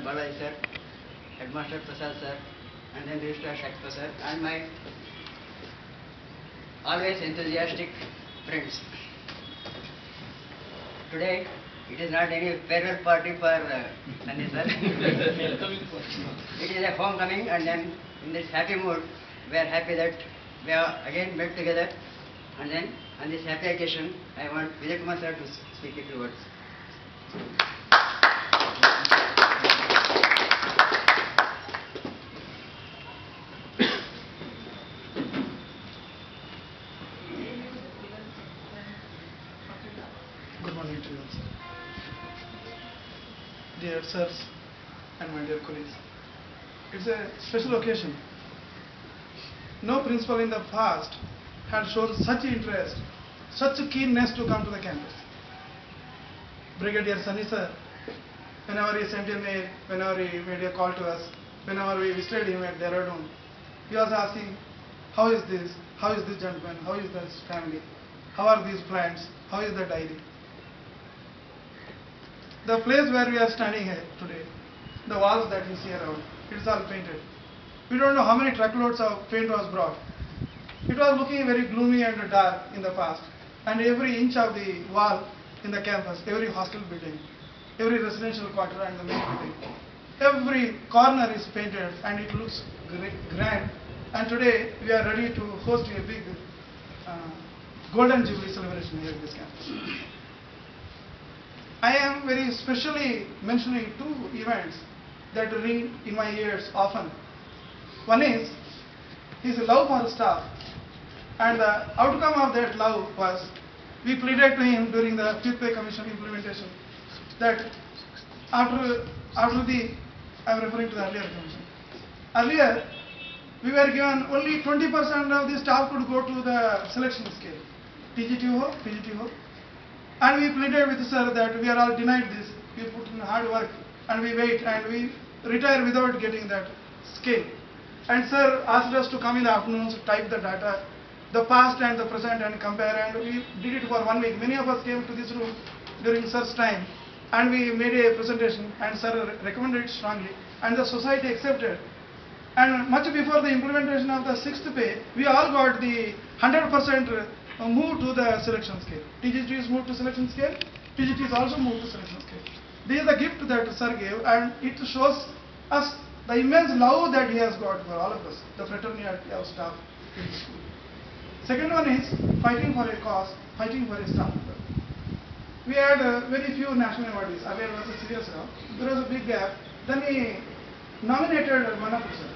Balaji sir, Headmaster Prasad sir, and then Registrar Shakta sir, and my always enthusiastic friends. Today, it is not any farewell party for Nani sir. It is a homecoming, and then in this happy mood, we are happy that we have again met together. And then on this happy occasion, I want Vijay Kumar sir to speak a few words. Good morning to you, sir. Dear sirs and my dear colleagues, it's a special occasion. No principal in the past had shown such interest, such keenness to come to the campus. Brigadier Sunny sir, whenever he sent a mail, whenever he made a call to us, whenever we visited him at Dehradun, he was asking, how is this? How is this gentleman? How is this family? How are these plants? How is the diary? The place where we are standing here today, the walls that you see around, it's all painted. We don't know how many truckloads of paint was brought. It was looking very gloomy and dark in the past, and every inch of the wall in the campus, every hostel building, every residential quarter and the main building, every corner is painted and it looks grand. And today we are ready to host a big Golden Jubilee celebration here in this campus. I am very specially mentioning two events that ring in my ears often. One is his love for staff, and the outcome of that love was we pleaded to him during the Fifth Pay Commission implementation that after the, I am referring to the earlier commission. Earlier, we were given only 20% of the staff could go to the selection scale, TGT PGT. And we pleaded with sir that we are all denied this, we put in hard work and we wait and we retire without getting that scale. And sir asked us to come in the afternoons, type the data, the past and the present and compare, and we did it for 1 week. Many of us came to this room during sir's time and we made a presentation and sir recommended it strongly and the society accepted. And much before the implementation of the 6th pay, we all got the 100% move to the selection scale. TGT is moved to selection scale, PGT is also moved to selection scale. This is the gift that sir gave, and it shows us the immense love that he has got for all of us, the fraternity of staff in the school. Second one is fighting for a cause, fighting for a staff member. We had very few national awardees. Earlier was a serious round. There was a big gap. Then he nominated Manapur sir,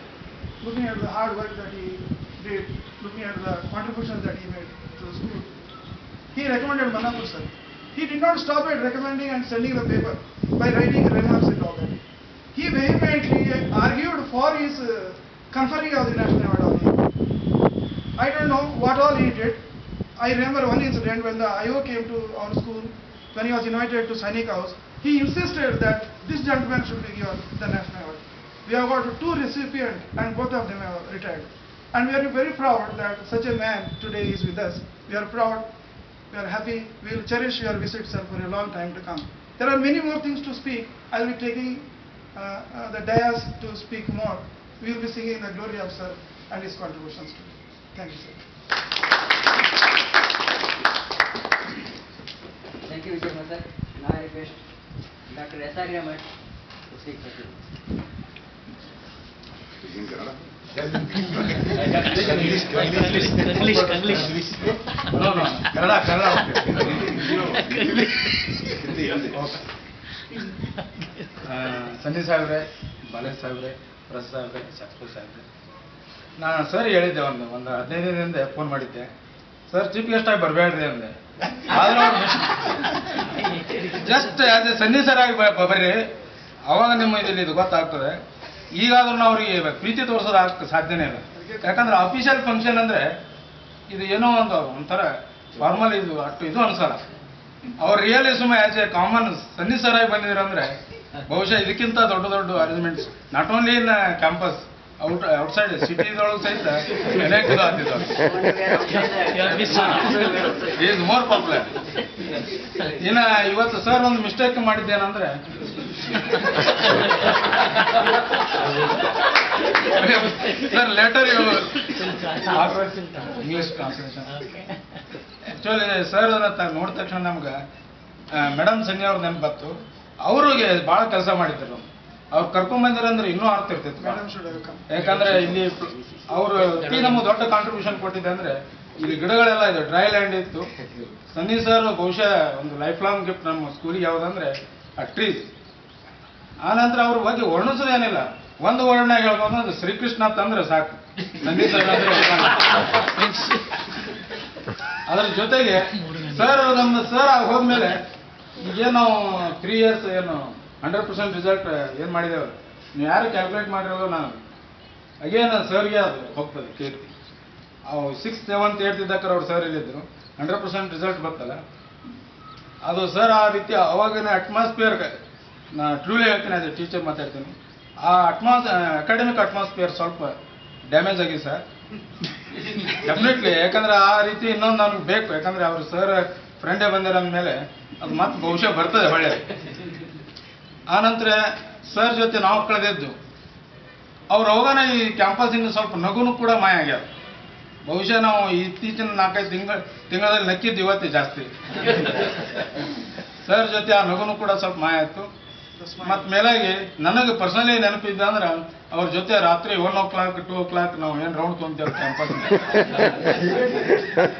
looking at the hard work that he did, looking at the contributions that he made to the school. He recommended Manapur sir. He did not stop at recommending and sending the paper by writing remarks and all that. He vehemently argued for his conferring of the national award on him. I don't know what all he did. I remember one incident when the IO came to our school, when he was invited to Sainik House. He insisted that this gentleman should be given the national award. We have got 2 recipients and both of them have retired. And we are very proud that such a man today is with us. We are proud, we are happy, we will cherish your visit, sir, for a long time to come. There are many more things to speak. I will be taking the dais to speak more. We will be singing the glory of sir and his contributions to it. Thank you, sir. Thank you, Vijay Kumar sir. Now I request Dr. S.R. Raman to speak for you. In Kannada? English. No, Kannada. ಸನ್ನಿ ಸಾಹೇಬ್ರೆ, ಬಾಲೇಶ್ ಸಾಹೇಬ್ರೆ, ಪ್ರಸಾದ್ ಸಾಹೇಬ್ರೆ, ಶಾಸ್ತ್ರಿ ಸಾಹೇಬ್ರೆ, ನಾನು sir ಹೇಳಿದ್ದೆ ಒಂದು 15 ದಿನದಿಂದ phone ಮಾಡಿದ್ದೆ. Sir chief guest ಆಗಿ ಬರಬೇಡ್ರಿ ಅಂದೆ. ಆದ್ರೆ ಜಸ್ಟ್ ಆಸ್ ಎ ಸನ್ನಿ ಸರ್ ಆಗಿ ಬರ್ರಿ, ಅವಾಗ ನಿಮ್ಮ ಇದು ಗೊತ್ತಾಗ್ತದೆ. ಈಗಾದ್ರೂ ಅವ್ರಿಗೆ ಪ್ರೀತಿ ತೋರಿಸೋದು ಸಾಧ್ಯನೇ ಇಲ್ಲ. ಯಾಕಂದ್ರೆ ಅಫಿಷಿಯಲ್ ಫಂಕ್ಷನ್ ಅಂದ್ರೆ ಇದು ಏನೋ ಒಂಥರ ಫಾರ್ಮಲ್ ಇದು ಅನ್ಸಲ್ಲ. ಅವ್ರು ರಿಯಲಿಸಮ್ ಆಸ್ ಎ ಕಾಮನ್ ಸನ್ನಿ ಸರ್ ಆಗಿ ಬಂದಿದ್ರಂದ್ರೆ ಬಹುಶಃ ಇದಕ್ಕಿಂತ ದೊಡ್ಡ arrangements not only in campus, outside ಸಿಟಿದೊಳಗೆ ಸಹಿತ ಇದು ಆಗ್ತಿದ್ದಾವೆ. Is more popular. ಇನ್ನು ಇವತ್ತು ಸರ್ ಒಂದು mistake ಮಾಡಿದ್ದೇನಂದ್ರೆ Sir, later you English translation. Actually, sir ನೋಡಿದ ತಕ್ಷಣ ನಮ್ಗೆ ಮೇಡಮ್ ಸಂಜೆ ಅವ್ರ ನೆನಪು ಬಂತು. ಅವ್ರಿಗೆ ಬಹಳ ಕೆಲಸ ಮಾಡಿದ್ರು. ಅವ್ರು ಕರ್ಕೊಂಡ್ ಬಂದಿರಂದ್ರೆ ಇನ್ನೂ ಅರ್ಥ ಇರ್ತಿತ್ತು. Madam should have come. ಯಾಕಂದ್ರೆ ಇಲ್ಲಿ ಅವರು ನಮ್ಗೆ ದೊಡ್ಡ ಕಾಂಟ್ರಿಬ್ಯೂಷನ್ ಕೊಟ್ಟಿದೆ ಅಂದ್ರೆ ಇಲ್ಲಿ ಗಿಡಗಳೆಲ್ಲ ಇದೆ, ಡ್ರೈ ಲ್ಯಾಂಡ್ ಇತ್ತು. ಸನ್ನಿ ಸರ್ ಬಹುಶಃ ಒಂದು ಲೈಫ್ ಲಾಂಗ್ ಗಿಫ್ಟ್ ನಮ್ಮ ಸ್ಕೂಲಿಗೆ ಯಾವುದಂದ್ರೆ ಆ ಟ್ರೀಸ್. ಆ ನಂತರ ಅವ್ರ ಬಗ್ಗೆ ವರ್ಣಿಸೋದೇನಿಲ್ಲ, ಒಂದು ವರ್ಣಾಗ ಹೇಳ್ಬೋದು ಅದು ಶ್ರೀಕೃಷ್ಣ ಅಂತಂದ್ರೆ ಸಾಕು. ಸನ್ನಿ ಸರ್ ಅಂದ್ರೆ ಅದ್ರ ಜೊತೆಗೆ ಸರ್ ನಮ್ಮ ಸರ್ ಹೋದ್ಮೇಲೆ ಈಗೇನು ನಾವು 3 years ಏನು 100% ರಿಸಲ್ಟ್ ಏನು ಮಾಡಿದ್ದೇವೆ ನೀವು ಯಾರು ಕ್ಯಾಲ್ಕುಲೇಟ್ ಮಾಡಿರೋದು ನಾನು ಅಗೇನ್ ಸರ್ಗೆ ಅದು ಹೋಗ್ತದೆ ಕೀರ್ತಿ. ಅವು 6th 7th 8th ಇದ್ದಕ್ಕಾರ ಅವ್ರು ಸರ್ ಇಲ್ಲಿದ್ರು 100% ರಿಸಲ್ಟ್ ಬರ್ತಲ್ಲ ಅದು ಸರ್ ಆ ರೀತಿ ಅವಾಗಿನ ಅಟ್ಮಾಸ್ಫಿಯರ್ ನಾ ಟ್ರೂಲಿ ಹೇಳ್ತೀನಿ, ಅದೇ ಟೀಚರ್ ಮಾತಾಡ್ತೀನಿ, ಆ ಅಕಾಡೆಮಿಕ್ ಅಟ್ಮಾಸ್ಫಿಯರ್ ಸ್ವಲ್ಪ ಡ್ಯಾಮೇಜ್ ಆಗಿದೆ ಸರ್ ಡೆಫಿನೆಟ್ಲಿ. ಯಾಕಂದ್ರೆ ಆ ರೀತಿ ಇನ್ನೊಂದು ನಮ್ಗೆ ಬೇಕು, ಯಾಕಂದ್ರೆ ಅವ್ರು ಸರ್ ಫ್ರೆಂಡೇ ಬಂದಿರೋ ಅಂದಮೇಲೆ ಅದು ಮತ್ತೆ ಬಹುಶಃ ಬರ್ತದೆ ಒಳ್ಳೆ. ಆನಂತರ ಸರ್ ಜೊತೆ ನಾವು ಕಳೆದಿದ್ದು ಅವ್ರು ಹೋಗೋಣ ಈ ಕ್ಯಾಂಪಸ್ಸಿಂದ ಸ್ವಲ್ಪ ನಗುನು ಕೂಡ ಮಾಯ ಆಗ್ಯಾವ. ಬಹುಶಃ ನಾವು ಇತ್ತೀಚಿನ 4-5 ತಿಂಗಳಲ್ಲಿ ನಕ್ಕಿದ್ದು ಇವತ್ತೇ ಜಾಸ್ತಿ. ಸರ್ ಜೊತೆ ಆ ನಗುನು ಕೂಡ ಸ್ವಲ್ಪ ಮಾಯ ಆಯ್ತು. ಮತ್ತು ಮೇಲಾಗಿ ನನಗೆ ಪರ್ಸನಲಿ ನೆನಪಿದ್ದ ಅಂದ್ರೆ ಅವ್ರ ಜೊತೆ ರಾತ್ರಿ 1 o'clock 2 o'clock ನಾವು ಏನು ರೌಂಡ್ ತೊಗೊಂತೇವೆ ಕ್ಯಾಂಪಸ್.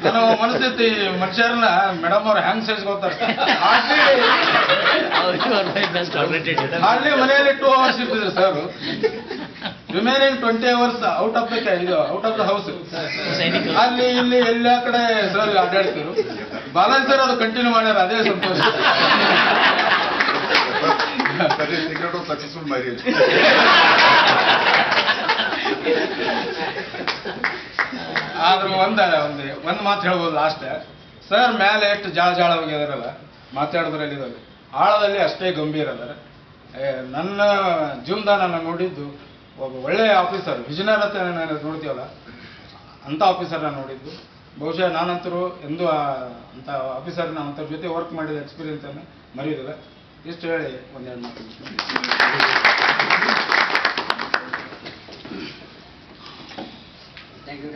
ನನ್ನ ಮನಸ್ಥಿತಿ ಮನುಷ್ಯರನ್ನ ಮೇಡಮ್ ಅವ್ರು ಹ್ಯಾಂಗ್ ಸೇರಿಸ್ಕೋತಾರೆ. ಹಾರ್ಡ್ಲಿ ಮನೆಯಲ್ಲಿ 2 hours ಇರ್ತಿದ್ರು sir. Remaining 20 hours out of the house. ಅಲ್ಲಿ ಇಲ್ಲಿ ಎಲ್ಲ ಕಡೆ ಸರ್ ಅಡ್ಡಾಡ್ತಿರು. ಬಾಲಾಜಿ ಸರ್ ಅದು ಕಂಟಿನ್ಯೂ ಮಾಡ್ಯಾರ, ಅದೇ ಸಂತೋಷ. secret of successful marriage. ಆದ್ರೂ ಒಂದು ಮಾತು ಹೇಳ್ಬೋದು ಲಾಸ್ಟ್. ಸರ್ ಮೇಲೆ ಎಷ್ಟು ಜಾಳ ಹೋಗಿದಾರಲ್ಲ ಮಾತಾಡೋದ್ರಲ್ಲಿ ಇರೋದು ಆಳದಲ್ಲಿ ಅಷ್ಟೇ ಗಂಭೀರ ಅದಾರ. ನನ್ನ ಜೀವನದಾಗ ನಾನು ನೋಡಿದ್ದು ಒಬ್ಬ ಒಳ್ಳೆಯ ಆಫೀಸರ್, ವಿಜನರ್ ಅಂತ ನೋಡ್ತೀವಲ್ಲ ಅಂಥ ಆಫೀಸರ್ನ ನೋಡಿದ್ದು. ಬಹುಶಃ ನಾನಂತರೂ ಎಂದೂ ಅಂಥ ಆಫೀಸರ್ನ ಅಂಥ ಜೊತೆ ವರ್ಕ್ ಮಾಡಿದ ಎಕ್ಸ್ಪೀರಿಯನ್ಸನ್ನು ಮರೆಯೋದಿಲ್ಲ. ಇಷ್ಟು ಹೇಳಿ ಒಂದೆರಡು ಮಾತು. Thank you.